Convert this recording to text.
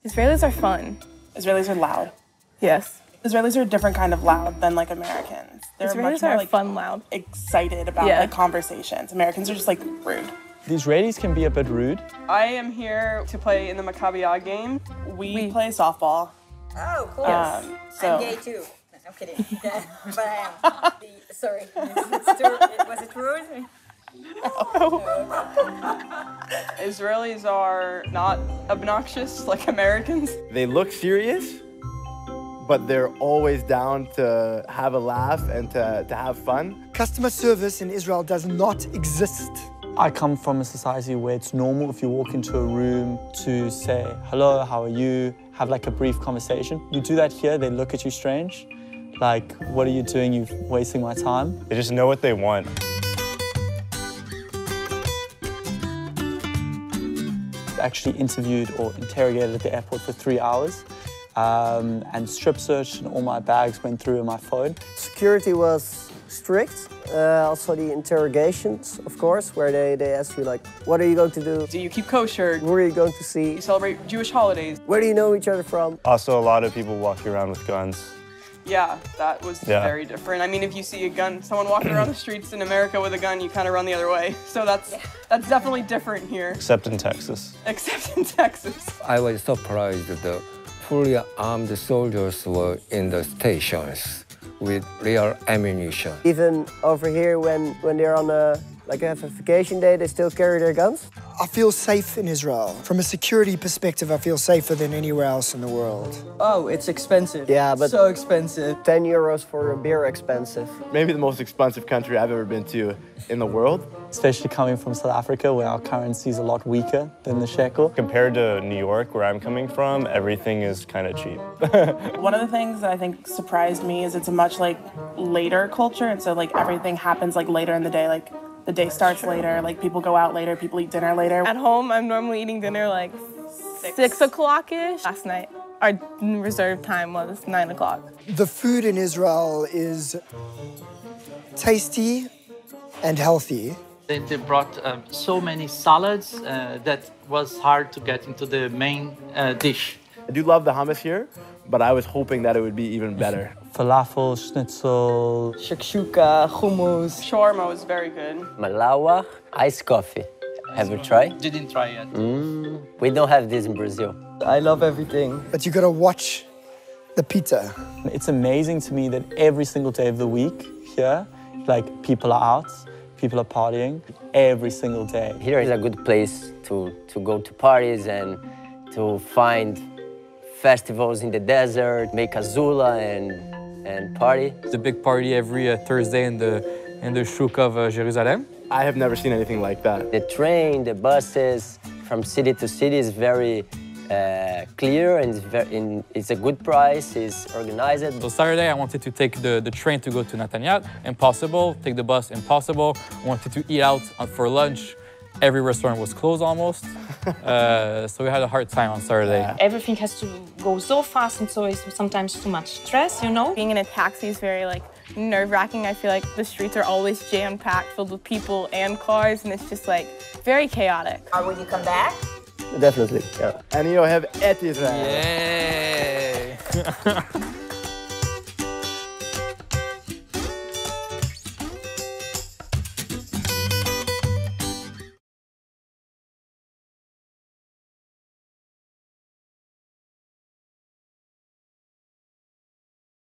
Israelis are fun. Israelis are loud. Yes. Israelis are a different kind of loud than like Americans. They're Israelis much more are like fun loud. excited about like conversations. Americans are just like rude. The Israelis can be a bit rude. I am here to play in the Maccabi game. We play softball. Oh, cool. Yes. I'm gay too. I'm kidding. But I am. Sorry. Was it rude? Israelis are not obnoxious like Americans. They look serious, but they're always down to have a laugh and to have fun. Customer service in Israel does not exist. I come from a society where it's normal if you walk into a room to say, hello, how are you? Have like a brief conversation. You do that here, they look at you strange. Like, what are you doing? You're wasting my time. They just know what they want. Actually interviewed or interrogated at the airport for 3 hours and strip searched and all my bags went through in my phone. Security was strict. Also the interrogations, of course, where they ask you like, what are you going to do? Do you keep kosher? Who are you going to see? You celebrate Jewish holidays? Where do you know each other from? Also, a lot of people walking around with guns. Yeah, that was very different. I mean, if you see a gun, someone walking around the streets in America with a gun, you kind of run the other way. So that's definitely different here. Except in Texas. Except in Texas. I was surprised that the fully armed soldiers were in the stations with real ammunition. Even over here, when they're on a vacation day, they still carry their guns? I feel safe in Israel. From a security perspective, I feel safer than anywhere else in the world. Oh, it's expensive. Yeah, but so expensive. 10 euros for a beer expensive. Maybe the most expensive country I've ever been to in the world. Especially coming from South Africa, where our currency is a lot weaker than the shekel. Compared to New York, where I'm coming from, everything is kind of cheap. One of the things that I think surprised me is it's a much like later culture, and so like everything happens like later in the day. Like the day starts later, like people go out later, people eat dinner later. At home, I'm normally eating dinner like 6 o'clock-ish. Last night, our reserved time was 9 o'clock. The food in Israel is tasty and healthy. They brought so many salads that was hard to get into the main dish. I do love the hummus here, but I was hoping that it would be even better. Falafel, schnitzel, shakshuka, hummus. Shawarma was very good. Malawa, iced coffee. Have you tried? Didn't try yet. We don't have this in Brazil. I love everything. But you gotta watch the pizza. It's amazing to me that every single day of the week here, like people are out, people are partying every single day. Here is a good place to go to parties and to find festivals in the desert, make a zula and party. It's a big party every Thursday in the shuk of Jerusalem. I have never seen anything like that. The train, the buses from city to city is very clear and it's a good price, it's organized. So Saturday I wanted to take the train to go to Netanyah, impossible. Take the bus, impossible. I wanted to eat out for lunch. Every restaurant was closed almost, so we had a hard time on Saturday. Everything has to go so fast and so it's sometimes too much stress, you know? Being in a taxi is very like nerve-wracking. I feel like the streets are always jam-packed, filled with people and cars, and it's just like very chaotic. Will you come back? Definitely, yeah. And you have את Israel. Yay!